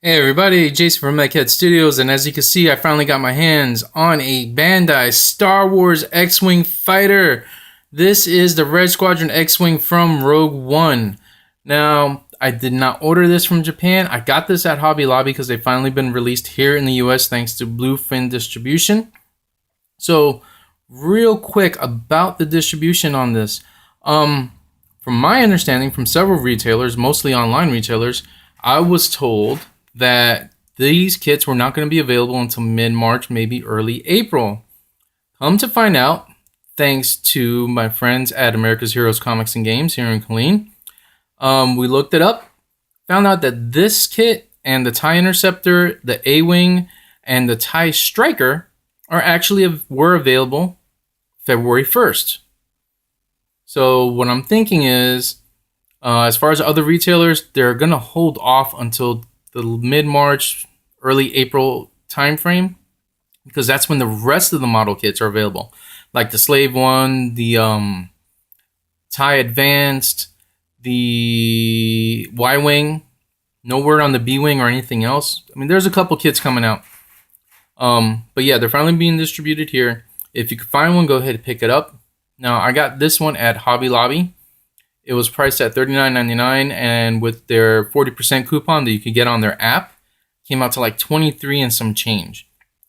Hey everybody, Jason from Meghead Studios, and as you can see, I finally got my hands on a Bandai Star Wars X-Wing fighter. This is the Red Squadron X-Wing from Rogue One. Now, I did not order this from Japan. I got this at Hobby Lobby because they've finally been released here in the US thanks to Bluefin Distribution. So, real quick about the distribution on this. From my understanding from several retailers, mostly online retailers, I was told that these kits were not going to be available until mid-March, maybe early April. Come to find out, thanks to my friends at America's Heroes Comics and Games here in Killeen, we looked it up, found out that this kit and the TIE Interceptor, the A-Wing, and the TIE Striker were available February 1st. So what I'm thinking is, as far as other retailers, they're going to hold off until the mid-March, early April timeframe, because that's when the rest of the model kits are available. Like the Slave One, the TIE Advanced, the Y-Wing. No word on the B-Wing or anything else. I mean, there's a couple kits coming out. But yeah, they're finally being distributed here. If you can find one, go ahead and pick it up. Now, I got this one at Hobby Lobby. It was priced at $39.99, and with their 40% coupon that you could get on their app, came out to like $23 and some change.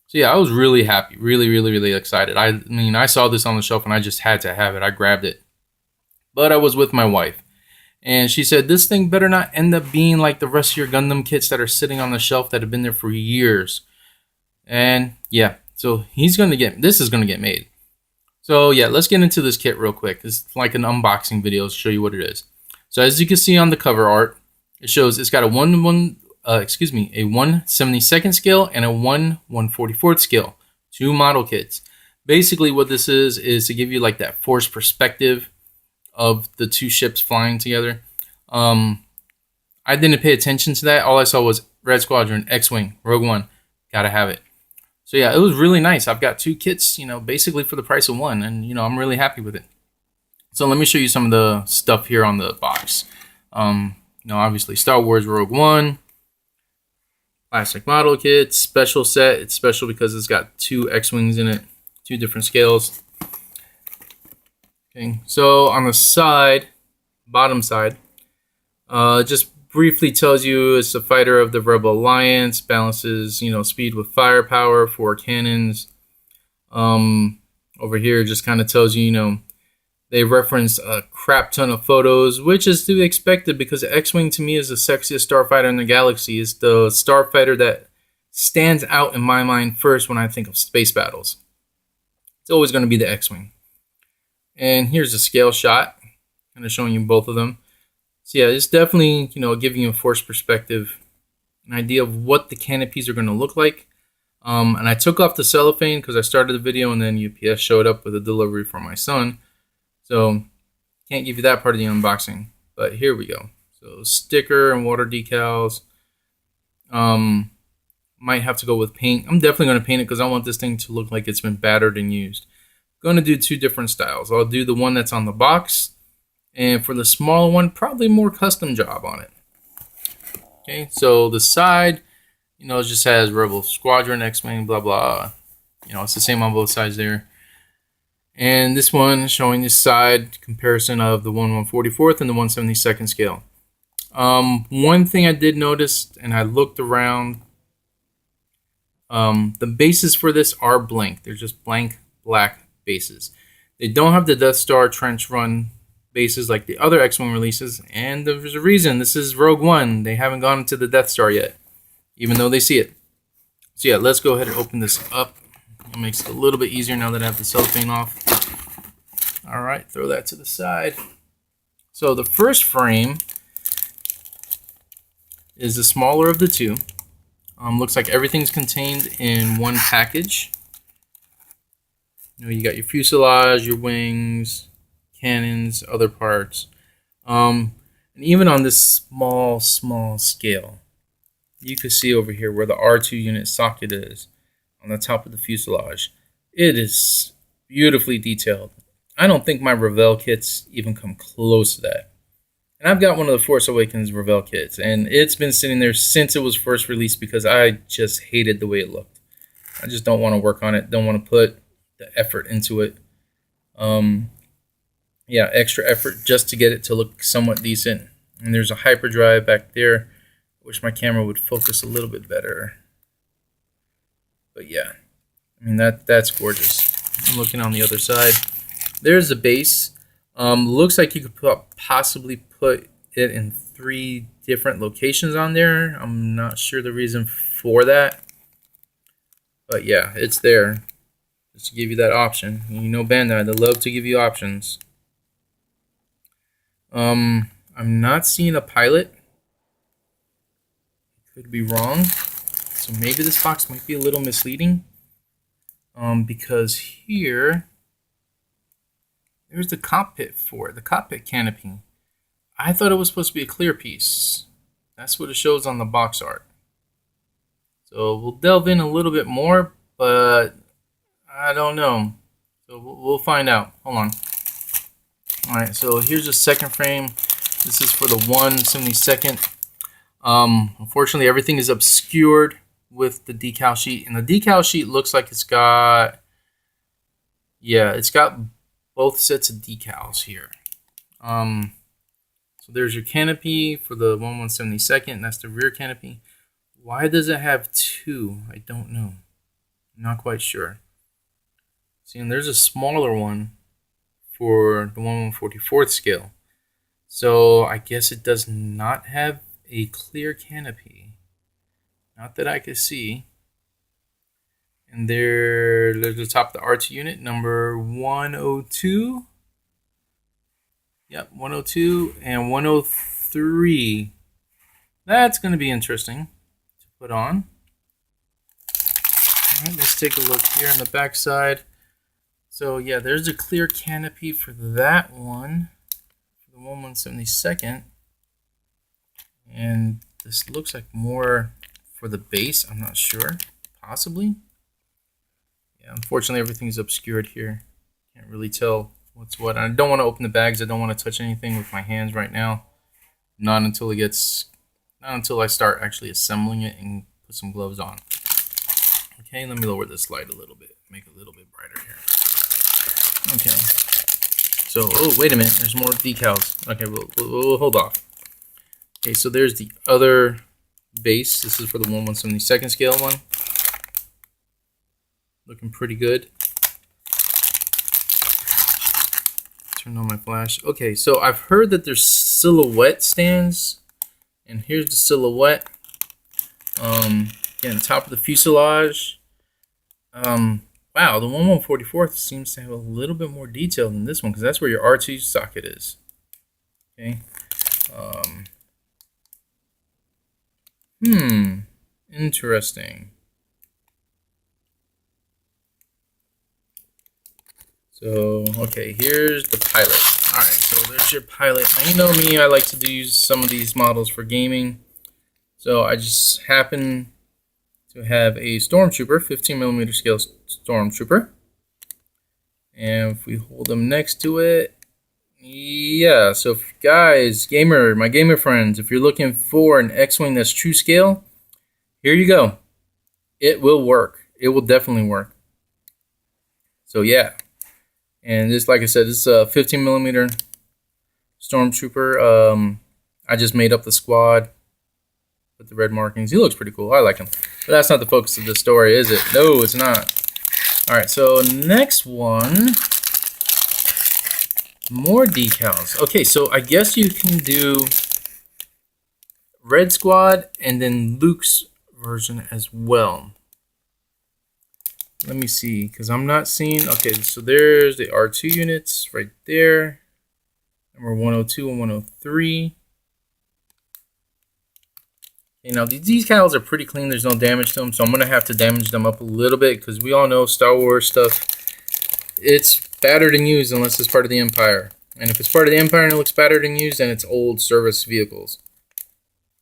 So yeah, I was really happy, really excited. I mean, I saw this on the shelf and I just had to have it. I grabbed it. But I was with my wife, and she said, this thing better not end up being like the rest of your Gundam kits that are sitting on the shelf that have been there for years. And yeah, so this is going to get made. So yeah, let's get into this kit real quick. It's like an unboxing video to show you what it is. So as you can see on the cover art, it shows it's got a 1/72 scale and a 1/144 scale. Two model kits. Basically what this is to give you like that forced perspective of the two ships flying together. I didn't pay attention to that. All I saw was Red Squadron, X-Wing, Rogue One. Gotta have it. So yeah, it was really nice. I've got two kits, basically for the price of one, and I'm really happy with it. So let me show you some of the stuff here on the box. Obviously Star Wars Rogue One, classic model kit, special set. It's special because it's got two X-Wings in it, two different scales. Okay, so on the side, bottom side, just briefly tells you it's a fighter of the Rebel Alliance, balances, speed with firepower, 4 cannons. Over here just kind of tells you, they reference a crap ton of photos, which is to be expected because X-Wing to me is the sexiest starfighter in the galaxy. It's the starfighter that stands out in my mind first when I think of space battles. It's always going to be the X-Wing. And here's a scale shot, kind of showing you both of them. So yeah, it's definitely, giving you a forced perspective, an idea of what the canopies are going to look like. And I took off the cellophane because I started the video and then UPS showed up with a delivery for my son. So can't give you that part of the unboxing, but here we go. So sticker and water decals. Might have to go with paint. I'm definitely going to paint it because I want this thing to look like it's been battered and used. Going to do two different styles. I'll do the one that's on the box. And for the smaller one, probably more custom job on it. Okay, so the side, it just has Rebel Squadron, X-Wing, blah, blah. It's the same on both sides there. And this one showing this side comparison of the 1/144th and the 1/72 scale. One thing I did notice, and I looked around, the bases for this are blank. They're just blank black bases. They don't have the Death Star trench run bases like the other X-Wing releases, and there's a reason. This is Rogue One. They haven't gone into the Death Star yet, even though they see it. So yeah, let's go ahead and open this up. It makes it a little bit easier now that I have the cellophane off. All right, throw that to the side. So the first frame is the smaller of the two. Looks like everything's contained in one package. You got your fuselage, your wings, cannons, other parts. And even on this small scale, you can see over here where the R2 unit socket is on the top of the fuselage. It is beautifully detailed. I don't think my Revell kits even come close to that. And I've got one of the Force Awakens Revel kits, and it's been sitting there since it was first released because I just hated the way it looked. I just don't want to work on it, don't want to put the effort into it. Yeah, extra effort just to get it to look somewhat decent. And there's a hyperdrive back there. I wish my camera would focus a little bit better. But yeah, I mean, that's gorgeous. I'm looking on the other side. There's the base. Looks like you could possibly put it in 3 different locations on there. I'm not sure the reason for that. But yeah, it's there. Just to give you that option. You know Bandai, they love to give you options. I'm not seeing a pilot. Could be wrong. So maybe this box might be a little misleading. Because here, there's the cockpit for it, the cockpit canopy. I thought it was supposed to be a clear piece. That's what it shows on the box art. So we'll delve in a little bit more, but I don't know. So we'll find out. Hold on. Alright, so here's the second frame. This is for the 1/72. Unfortunately, everything is obscured with the decal sheet. And the decal sheet looks like it's got... Yeah, it's got both sets of decals here. So there's your canopy for the 1/172. That's the rear canopy. Why does it have 2? I don't know. I'm not quite sure. See, and there's a smaller one for the 1/144 scale. So I guess it does not have a clear canopy. Not that I could see. And there's the top of the R2 unit, number 102. Yep, 102 and 103. That's going to be interesting to put on. All right, let's take a look here on the back side. So yeah, there's a clear canopy for that one, for the 1/172. And this looks like more for the base. I'm not sure, possibly. Yeah, unfortunately everything's obscured here. Can't really tell what's what. I don't want to open the bags. I don't want to touch anything with my hands right now. Not until I start actually assembling it and put some gloves on. Okay, let me lower this light a little bit, make it a little bit brighter here. Okay. So, oh, wait a minute. There's more decals. Okay, we'll hold off. Okay, so there's the other base. This is for the 1/172 scale one. Looking pretty good. Turn on my flash. Okay, so I've heard that there's silhouette stands. And here's the silhouette. Again, top of the fuselage. Wow, the 1/144 seems to have a little bit more detail than this one, because that's where your R2 socket is. Okay. Interesting. So, okay, here's the pilot. Alright, so there's your pilot. Now, you know me, I like to use some of these models for gaming. So I just happen to have a Stormtrooper, 15mm scale Stormtrooper. And if we hold them next to it, yeah, so if guys, my gamer friends, if you're looking for an X-Wing that's true scale, here you go. It will work. It will definitely work. So yeah. And this, like I said, this is a 15mm Stormtrooper. I just made up the squad with the red markings. He looks pretty cool. I like him. But that's not the focus of the story, is it? No, it's not. Alright, so next one. More decals. Okay, so I guess you can do Red Squad and then Luke's version as well. Let me see, because I'm not seeing... Okay, so there's the R2 units right there. Number 102 and 103. Okay, now these decals are pretty clean. There's no damage to them, so I'm going to have to damage them up a little bit, because we all know Star Wars stuff, it's battered and used unless it's part of the Empire. And if it's part of the Empire and it looks battered and used, then it's old service vehicles.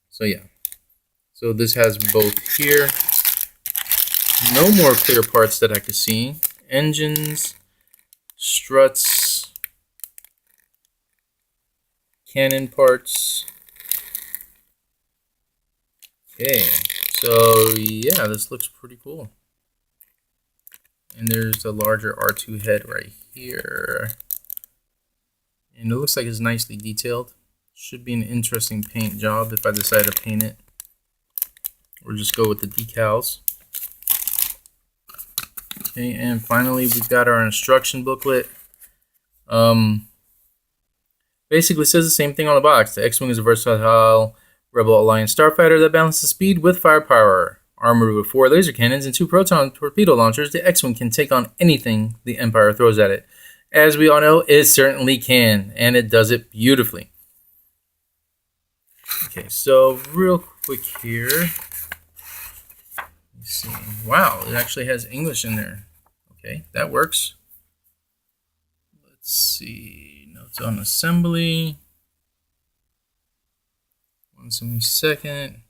So yeah. So this has both here. No more clear parts that I could see. Engines, struts. cannon parts. Okay, so yeah, this looks pretty cool. And there's a larger R2 head right here. And it looks like it's nicely detailed. Should be an interesting paint job if I decide to paint it. Or just go with the decals. Okay, and finally we've got our instruction booklet. Basically says the same thing on the box. The X-Wing is a versatile Rebel Alliance starfighter that balances speed with firepower. Armored with 4 laser cannons and 2 proton torpedo launchers, the X-Wing can take on anything the Empire throws at it. As we all know, it certainly can, and it does it beautifully. Okay, so real quick here. Let's see. Wow, it actually has English in there. Okay, that works. Let's see. Notes on assembly. 172nd.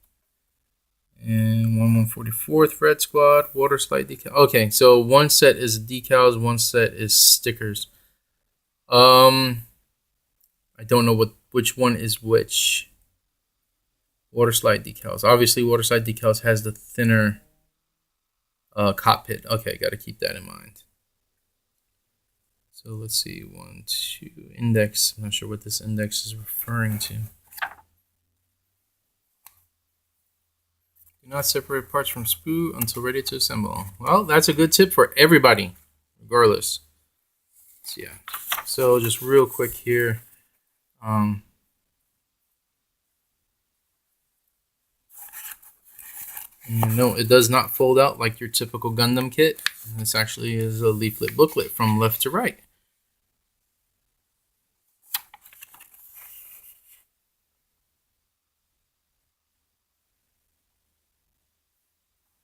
And 144th Red Squad, water slide decal. Okay, so one set is decals, one set is stickers. I don't know which one is which. Water slide decals. Obviously, water slide decals has the thinner cockpit. Okay, got to keep that in mind. So let's see, 1, 2, index. I'm not sure what this index is referring to. Do not separate parts from sprue until ready to assemble. Well, that's a good tip for everybody, regardless. So, yeah. So just real quick here. No, it does not fold out like your typical Gundam kit. This actually is a leaflet booklet from left to right.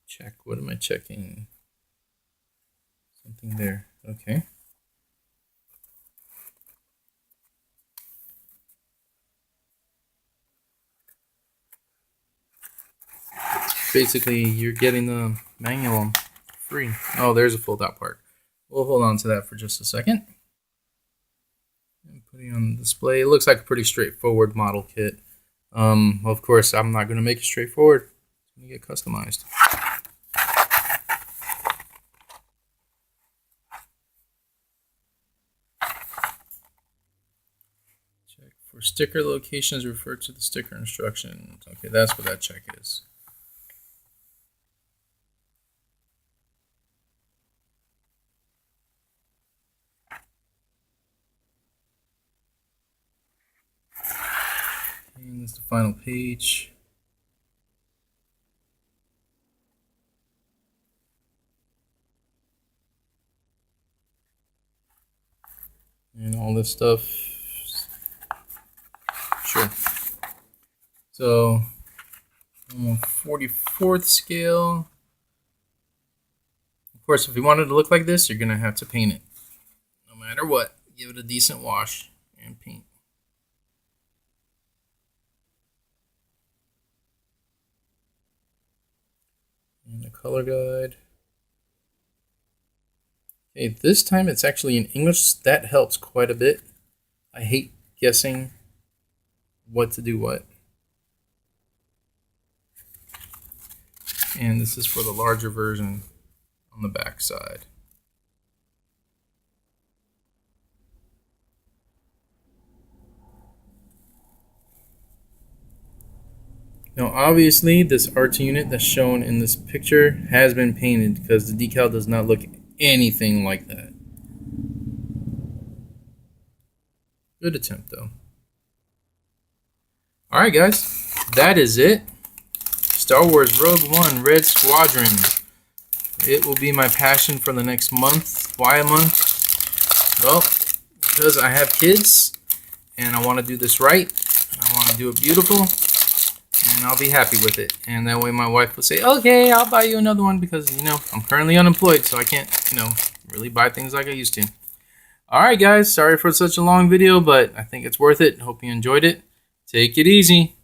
Check. What am I checking? Something there. Okay. Basically, you're getting the manual free. Oh, there's a fold-out part. We'll hold on to that for just a second. And putting on display. It looks like a pretty straightforward model kit. Of course, I'm not going to make it straightforward. It's going to get customized. Check for sticker locations. Refer to the sticker instructions. Okay, that's what that check is. And that's the final page. And all this stuff. Sure. So, I'm on 44th scale. Of course, if you wanted to look like this, you're going to have to paint it. No matter what, give it a decent wash and paint. And the color guide. Okay, this time it's actually in English. That helps quite a bit. I hate guessing what to do what. And this is for the larger version on the back side. Now obviously this R2 unit that's shown in this picture has been painted because the decal does not look anything like that. Good attempt though. Alright guys, that is it. Star Wars Rogue One Red Squadron. It will be my passion for the next month. Why a month? Well, because I have kids and I want to do this right. I want to do it beautiful. And I'll be happy with it. And that way my wife will say, okay, I'll buy you another one because, you know, I'm currently unemployed, so I can't, you know, really buy things like I used to. Alright guys, sorry for such a long video, but I think it's worth it. Hope you enjoyed it. Take it easy.